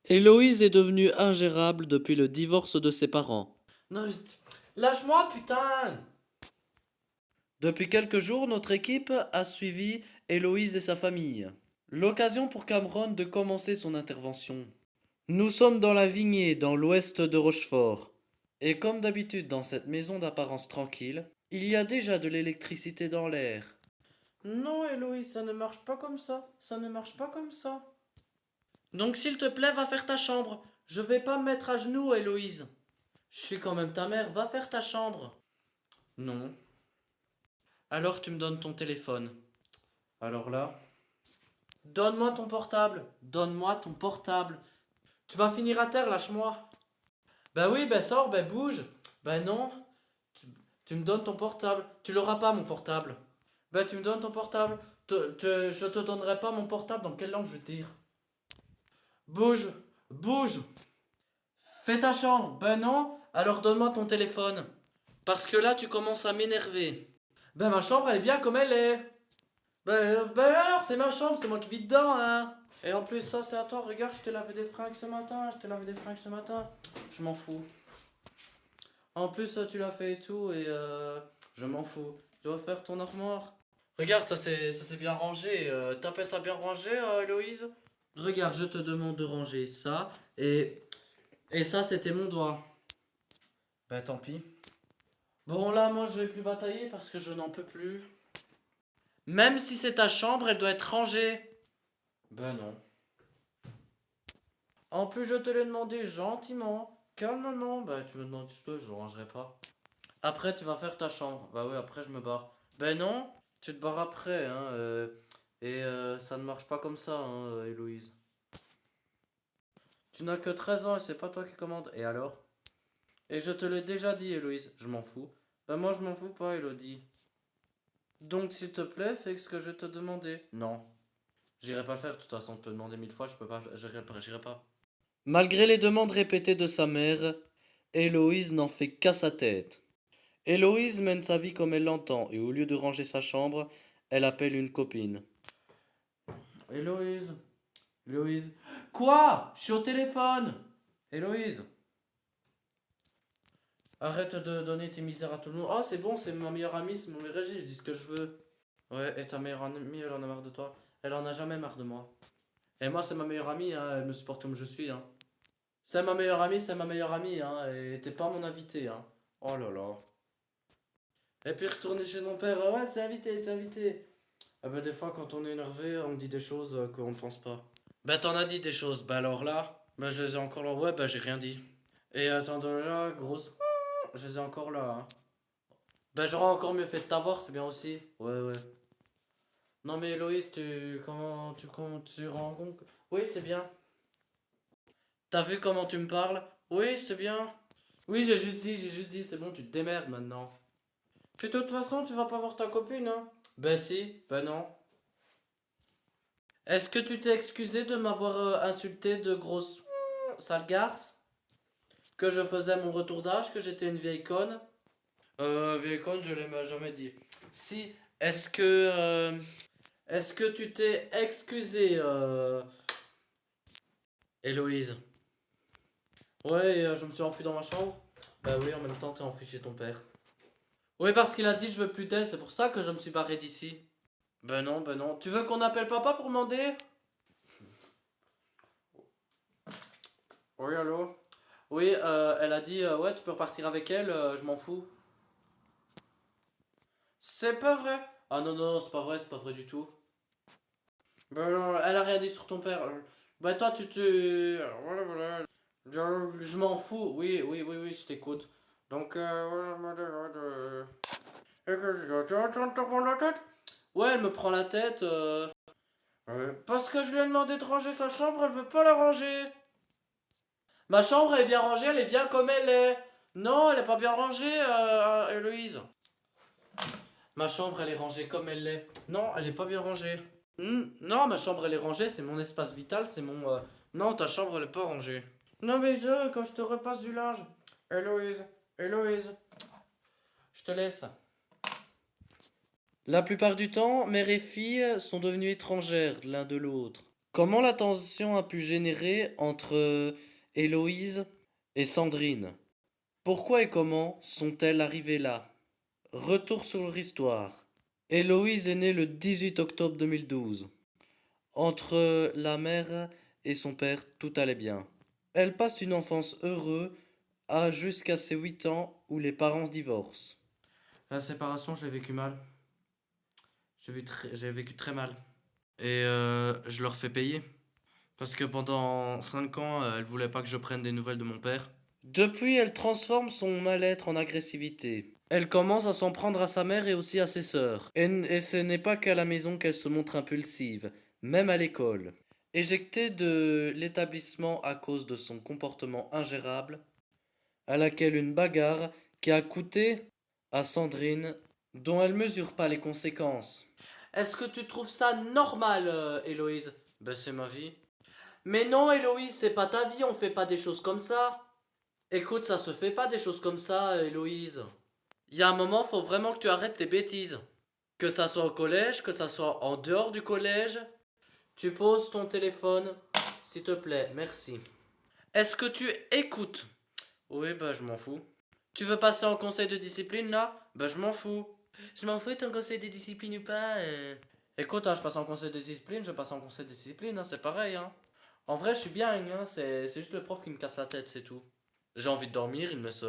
Héloïse est devenue ingérable depuis le divorce de ses parents. Non, lâche-moi, putain! Depuis quelques jours, notre équipe a suivi Héloïse et sa famille. L'occasion pour Cameron de commencer son intervention. Nous sommes dans la Vignée, dans l'ouest de Rochefort. Et comme d'habitude dans cette maison d'apparence tranquille, il y a déjà de l'électricité dans l'air. Non, Héloïse, ça ne marche pas comme ça. Ça ne marche pas comme ça. Donc s'il te plaît, va faire ta chambre. Je vais pas me mettre à genoux, Héloïse. Je suis quand même ta mère, va faire ta chambre. Non. Alors tu me donnes ton téléphone. Alors là, donne-moi ton portable. Donne-moi ton portable. Tu vas finir à terre, lâche-moi. Ben oui, ben sors, ben bouge. Ben non. Tu me donnes ton portable. Tu l'auras pas, mon portable. Ben tu me donnes ton portable. Je te donnerai pas mon portable. Dans quelle langue je tire? Bouge. Bouge. Fais ta chambre. Ben non. Alors donne-moi ton téléphone. Parce que là, tu commences à m'énerver. Ben ma chambre, elle est bien comme elle est. Ben alors, c'est ma chambre, c'est moi qui vis dedans, hein. Et en plus, ça, c'est à toi. Regarde, je t'ai lavé des fringues ce matin. Je t'ai lavé des fringues ce matin. Je m'en fous. En plus, tu l'as fait et tout, et je m'en fous. Tu dois faire ton armoire. Regarde, ça c'est bien rangé. T'appelles ça bien rangé, Héloïse? Regarde, je te demande de ranger ça, et ça, c'était mon doigt. Ben tant pis. Bon, là, moi, je vais plus batailler parce que je n'en peux plus. Même si c'est ta chambre, elle doit être rangée. Ben non. En plus, je te l'ai demandé gentiment, calmement. Bah, tu me demandes si tu veux, je le rangerai pas. Après, tu vas faire ta chambre. Bah oui, après, je me barre. Ben non. Tu te barres après, hein. Et ça ne marche pas comme ça, hein, Héloïse. Tu n'as que 13 ans et c'est pas toi qui commande. Et alors? Et je te l'ai déjà dit, Héloïse. Je m'en fous. Bah, moi, je m'en fous pas, Élodie. Donc, s'il te plaît, fais ce que je te demandais. Non. J'irai pas le faire, de toute façon, tu peux demander 1000 fois, je peux pas, j'irai pas. Malgré les demandes répétées de sa mère, Héloïse n'en fait qu'à sa tête. Héloïse mène sa vie comme elle l'entend et au lieu de ranger sa chambre, elle appelle une copine. Héloïse. Héloïse. Quoi? Je suis au téléphone. Héloïse. Arrête de donner tes misères à tout le monde. Oh, c'est bon, c'est ma meilleure amie, c'est mon meilleur régime, je dis ce que je veux. Ouais, et ta meilleure amie, elle en a marre de toi. Elle en a jamais marre de moi. Et moi, c'est ma meilleure amie, hein, elle me supporte comme je suis, hein. C'est ma meilleure amie, hein, et t'es pas mon invité, hein. Oh là là. Et puis retourner chez mon père, ouais, c'est invité, c'est invité. Ah bah, des fois, quand on est énervé, on me dit des choses qu'on ne pense pas. Ben t'en as dit des choses, ben alors là, Bah, je les ai encore là, ouais, bah, j'ai rien dit. Et attends, là, grosse. Je les ai encore là, hein. Bah, j'aurais encore mieux fait de t'avoir, c'est bien aussi. Ouais, ouais. Non, mais Loïs, comment tu rends compte Oui, c'est bien. t'as vu comment tu me parles? Oui, c'est bien. Oui, j'ai juste dit, c'est bon, tu te démerdes maintenant. Puis de toute façon, tu vas pas voir ta copine, hein. Bah si, bah non. Est-ce que tu t'es excusé de m'avoir insulté de grosse sale garce? Que je faisais mon retour d'âge, que j'étais une vieille conne? Vieille conne, je l'ai jamais dit. Si. Est-ce que... Est-ce que tu t'es excusé, Héloïse. Ouais, je me suis enfui dans ma chambre. Bah oui, en même temps, t'es enfui chez ton père. Oui, parce qu'il a dit je veux plus d'elle, c'est pour ça que je me suis barré d'ici. Ben non, ben non. Tu veux qu'on appelle papa pour demander? Oui, allô? Oui, elle a dit ouais, tu peux repartir avec elle, je m'en fous. C'est pas vrai. Ah non, non, c'est pas vrai du tout. Ben non, elle a rien dit sur ton père. Bah toi, voilà, voilà. Je m'en fous. Oui, oui, oui, oui, je t'écoute. Donc, voilà. Et que tu entends te prendre la tête? Ouais, elle me prend la tête. Ouais. Parce que je lui ai demandé de ranger sa chambre, elle veut pas la ranger. Ma chambre, elle est bien rangée, elle est bien comme elle est. Non, elle est pas bien rangée, Héloïse. Ma chambre, elle est rangée comme elle est. Non, elle est pas bien rangée. Non, ma chambre, elle est rangée, c'est mon espace vital, c'est mon... Non, ta chambre, elle est pas rangée. Non, mais quand je te repasse du linge. Héloïse, Héloïse. Je te laisse. La plupart du temps, mère et fille sont devenues étrangères l'un de l'autre. Comment la tension a pu générer entre Héloïse et Sandrine? Pourquoi et comment sont-elles arrivées là? Retour sur leur histoire. Héloïse est née le 18 octobre 2012. Entre la mère et son père, tout allait bien. Elle passe une enfance heureuse jusqu'à ses 8 ans où les parents divorcent. La séparation, je l'ai vécu mal. J'ai vécu très mal. Et je leur fais payer. Parce que pendant 5 ans, elle voulait pas que je prenne des nouvelles de mon père. Depuis, elle transforme son mal-être en agressivité. Elle commence à s'en prendre à sa mère et aussi à ses sœurs. Et ce n'est pas qu'à la maison qu'elle se montre impulsive, même à l'école. Éjectée de l'établissement à cause de son comportement ingérable, à laquelle une bagarre qui a coûté à Sandrine, dont elle mesure pas les conséquences. Est-ce que tu trouves ça normal, Héloïse? Ben, c'est ma vie. Mais non, Héloïse, c'est pas ta vie, on fait pas des choses comme ça. Écoute, ça se fait pas des choses comme ça, Héloïse. Il y a un moment, faut vraiment que tu arrêtes tes bêtises. Que ça soit au collège, que ça soit en dehors du collège. Tu poses ton téléphone, s'il te plaît, merci. Est-ce que tu écoutes? Oui, bah je m'en fous. Tu veux passer en conseil de discipline là? Bah je m'en fous. Je m'en fous ton conseil de discipline ou pas. Écoute, hein, je passe en conseil de discipline, je passe en conseil de discipline, hein, c'est pareil. Hein. En vrai, je suis bien, hein, c'est juste le prof qui me casse la tête, c'est tout. J'ai envie de dormir, il me laisse.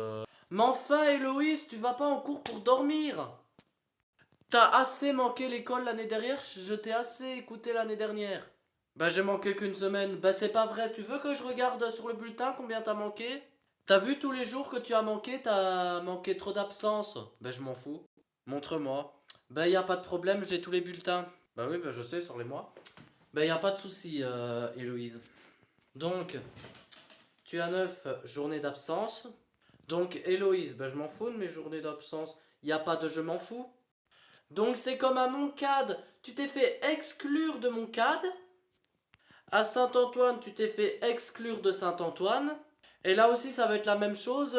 Mais enfin, Héloïse, tu vas pas en cours pour dormir. T'as assez manqué l'école l'année dernière, je t'ai assez écouté l'année dernière. Bah j'ai manqué qu'une semaine. Bah c'est pas vrai, tu veux que je regarde sur le bulletin combien t'as manqué? T'as vu tous les jours que tu as manqué, t'as manqué trop d'absence. Bah je m'en fous. Montre-moi. Bah y a pas de problème, j'ai tous les bulletins. Bah oui, bah je sais, sors-les-moi. Bah y a pas de souci, Héloïse. Donc, tu as 9 journées d'absence. Donc Héloïse, bah je m'en fous de mes journées d'absence. Y a pas de je m'en fous. Donc c'est comme à Moncade, tu t'es fait exclure de Moncade. À Saint-Antoine, tu t'es fait exclure de Saint-Antoine. Et là aussi, ça va être la même chose,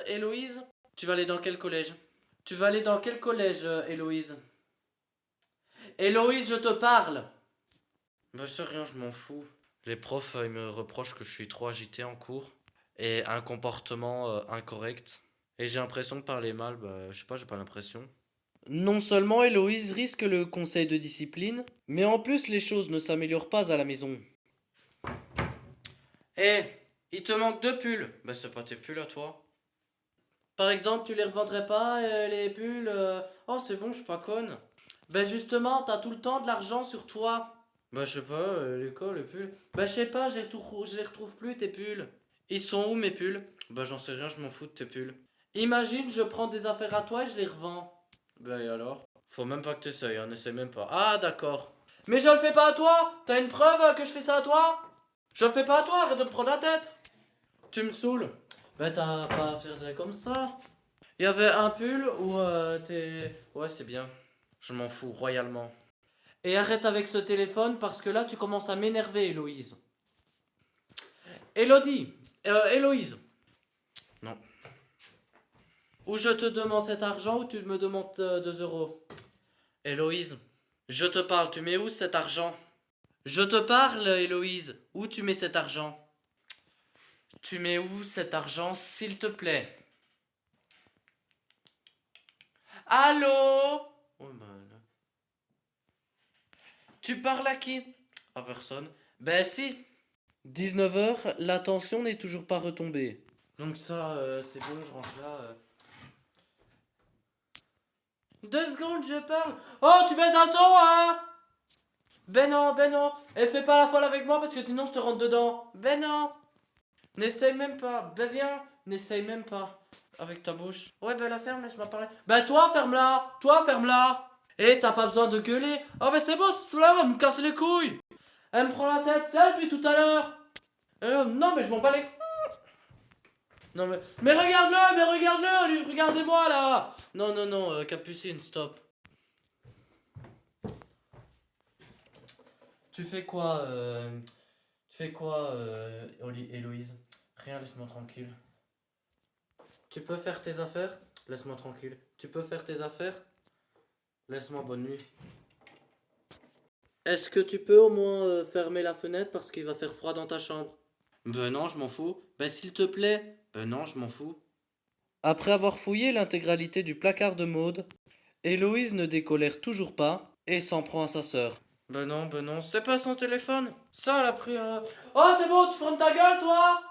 Héloïse. Tu vas aller dans quel collège? Tu vas aller dans quel collège, Héloïse? Héloïse, je te parle. Bah c'est rien, je m'en fous. Les profs, ils me reprochent que je suis trop agité en cours. Et un comportement incorrect. Et j'ai l'impression de parler mal, bah je sais pas, j'ai pas l'impression. Non seulement Héloïse risque le conseil de discipline, mais en plus les choses ne s'améliorent pas à la maison. Eh, il te manque 2 pulls. Bah c'est pas tes pulls à toi. Par exemple, tu les revendrais pas, les pulls Oh, c'est bon, je suis pas conne. Ben justement, t'as tout le temps de l'argent sur toi. Bah je sais pas, l'école, les pulls. Bah je sais pas, je les retrouve plus tes pulls. Ils sont où mes pulls? Bah j'en sais rien, je m'en fous de tes pulls. Imagine, je prends des affaires à toi et je les revends. Bah et alors? Faut même pas que t'essayes, hein, n'essaie même pas. Ah d'accord. Mais je le fais pas à toi. T'as une preuve que je fais ça à toi? Je le fais pas à toi, arrête de me prendre la tête. Tu me saoules. Bah t'as pas à faire ça comme ça. Il y avait un pull où t'es... Ouais, c'est bien. Je m'en fous royalement. Et arrête avec ce téléphone parce que là tu commences à m'énerver, Héloïse. Élodie, Héloïse. Non. Ou je te demande cet argent ou tu me demandes 2 euros. Héloïse, je te parle, tu mets où cet argent? Je te parle, Héloïse, où tu mets cet argent? Tu mets où cet argent, s'il te plaît? Allô? Oh, bah, là. Tu parles à qui? À personne. Ben si. 19h, la tension n'est toujours pas retombée. Donc ça, c'est bon, je range là. 2 secondes, je parle. Oh, tu baisses un ton, hein? Ben non, ben non. Et fais pas la folle avec moi parce que sinon je te rentre dedans. Ben non. N'essaye même pas. Ben viens, n'essaye même pas. Avec ta bouche. Ouais, ben la ferme, laisse-moi parler. Ben toi, ferme-la. Toi, ferme-la. Et t'as pas besoin de gueuler. Oh, ben c'est bon, là va me casser les couilles. Elle me prend la tête, c'est elle depuis tout à l'heure. Non, mais je m'en bats les couilles. Non mais regarde-le, regardez-moi là. Non, non, non, Capucine, stop. Tu fais quoi, Héloïse? Rien, laisse-moi tranquille. Tu peux faire tes affaires? Laisse-moi tranquille. Tu peux faire tes affaires? Laisse-moi bonne nuit. Est-ce que tu peux au moins fermer la fenêtre parce qu'il va faire froid dans ta chambre? Ben non, je m'en fous. Ben s'il te plaît. Ben non, je m'en fous. Après avoir fouillé l'intégralité du placard de Maud, Héloïse ne décolère toujours pas et s'en prend à sa sœur. Ben non, c'est pas son téléphone. Ça, elle a pris. Oh, c'est bon, tu fermes ta gueule, toi!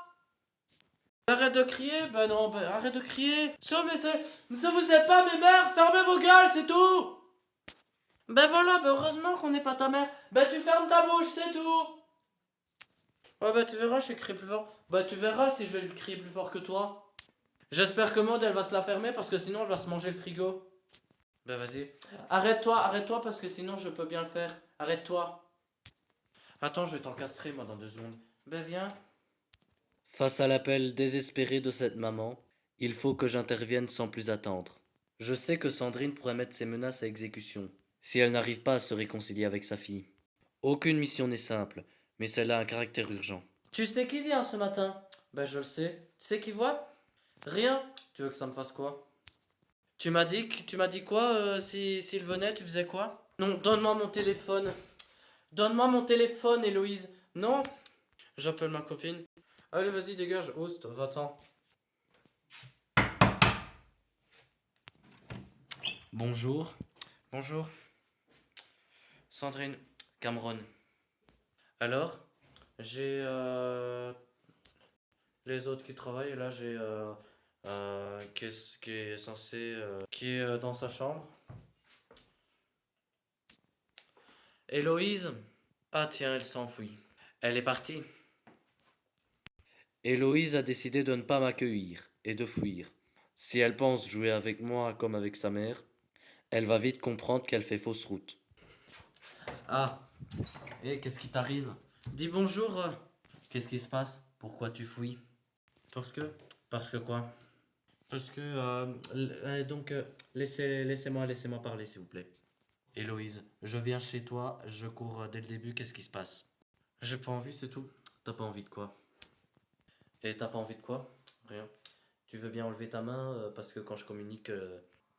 Arrête de crier, ben non, ben arrête de crier. Mais ça vous aide pas, mes mères, fermez vos gueules, c'est tout! Ben voilà, ben heureusement qu'on n'est pas ta mère. Ben tu fermes ta bouche, c'est tout! Ouais, ben tu verras, je vais crier plus fort. Ben tu verras si je vais lui crier plus fort que toi. J'espère que Maud, elle va se la fermer parce que sinon elle va se manger le frigo. Ben vas-y. Arrête-toi parce que sinon je peux bien le faire. Arrête-toi. Attends, je vais t'encastrer moi dans 2 secondes. Ben viens. Face à l'appel désespéré de cette maman, il faut que j'intervienne sans plus attendre. Je sais que Sandrine pourrait mettre ses menaces à exécution, si elle n'arrive pas à se réconcilier avec sa fille. Aucune mission n'est simple, mais celle-là a un caractère urgent. Tu sais qui vient ce matin? Ben je le sais. Tu sais qui voit? Rien. Tu veux que ça me fasse quoi? Tu m'as dit quoi s'il venait, tu faisais quoi? Non, donne-moi mon téléphone. Donne-moi mon téléphone, Héloïse. Non. J'appelle ma copine. Allez, vas-y, dégage, host, va-t'en. Bonjour. Bonjour. Sandrine, Cameron. Alors, j'ai les autres qui travaillent et là j'ai qui est censé qui est dans sa chambre. Héloïse. Ah tiens, elle s'enfuit. Elle est partie. Héloïse a décidé de ne pas m'accueillir et de fuir. Si elle pense jouer avec moi comme avec sa mère, elle va vite comprendre qu'elle fait fausse route. Ah, et qu'est-ce qui t'arrive? Dis bonjour. Qu'est-ce qui se passe? Pourquoi tu fuis? Parce que. Parce que quoi? Parce que. Laissez-moi parler, s'il vous plaît. Héloïse, je viens chez toi, je cours dès le début, qu'est-ce qui se passe? J'ai pas envie, c'est tout. T'as pas envie de quoi? Et t'as pas envie de quoi? Rien. Tu veux bien enlever ta main parce que quand je communique,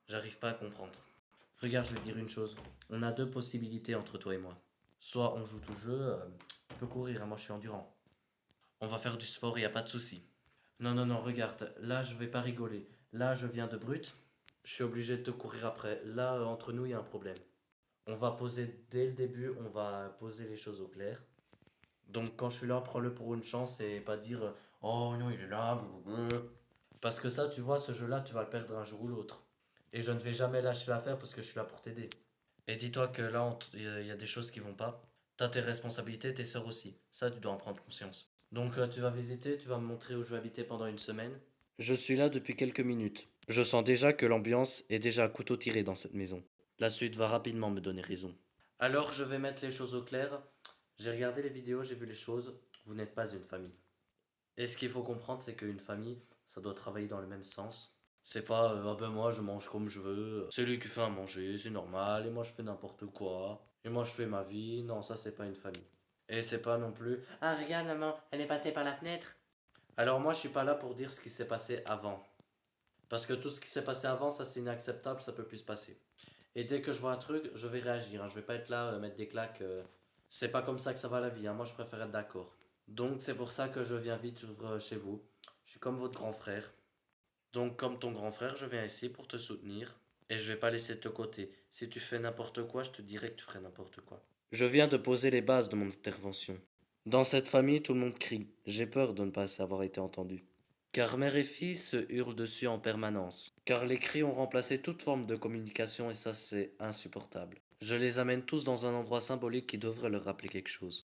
j'arrive pas à comprendre. Regarde, je vais te dire une chose. On a deux possibilités entre toi et moi. Soit on joue tout le jeu, tu peux courir, hein, moi je suis endurant. On va faire du sport, y a pas de souci. Non, non, non, regarde, là je vais pas rigoler. Là je viens de brut, je suis obligé de te courir après. Là, entre nous, il y a un problème. On va poser dès le début, on va poser les choses au clair. Donc quand je suis là, prends-le pour une chance et pas dire oh non, il est là. Blablabla. Parce que ça, tu vois, ce jeu-là, tu vas le perdre un jour ou l'autre. Et je ne vais jamais lâcher l'affaire parce que je suis là pour t'aider. Et dis-toi que là, il y a des choses qui vont pas. T'as tes responsabilités, tes sœurs aussi. Ça, tu dois en prendre conscience. Donc tu vas visiter, tu vas me montrer où je vais habiter pendant une semaine. Je suis là depuis quelques minutes. Je sens déjà que l'ambiance est déjà à couteau tiré dans cette maison. La suite va rapidement me donner raison. Alors je vais mettre les choses au clair. J'ai regardé les vidéos, j'ai vu les choses. Vous n'êtes pas une famille. Et ce qu'il faut comprendre, c'est qu'une famille, ça doit travailler dans le même sens. C'est pas, ah ben moi je mange comme je veux, c'est lui qui fait à manger, c'est normal, et moi je fais n'importe quoi, et moi je fais ma vie. Non, ça c'est pas une famille. Et c'est pas non plus, ah regarde maman, elle est passée par la fenêtre. Alors moi je suis pas là pour dire ce qui s'est passé avant. Parce que tout ce qui s'est passé avant, ça c'est inacceptable, ça peut plus se passer. Et dès que je vois un truc, je vais réagir, hein. Je vais pas être là, mettre des claques. C'est pas comme ça que ça va la vie, hein. Moi je préfère être d'accord. Donc c'est pour ça que je viens vite chez vous. Je suis comme votre grand frère. Donc comme ton grand frère, je viens ici pour te soutenir. Et je vais pas laisser de te côté. Si tu fais n'importe quoi, je te dirai que tu ferais n'importe quoi. Je viens de poser les bases de mon intervention. Dans cette famille, tout le monde crie. J'ai peur de ne pas avoir été entendu. Car mère et fille se hurlent dessus en permanence. Car les cris ont remplacé toute forme de communication et ça c'est insupportable. Je les amène tous dans un endroit symbolique qui devrait leur rappeler quelque chose.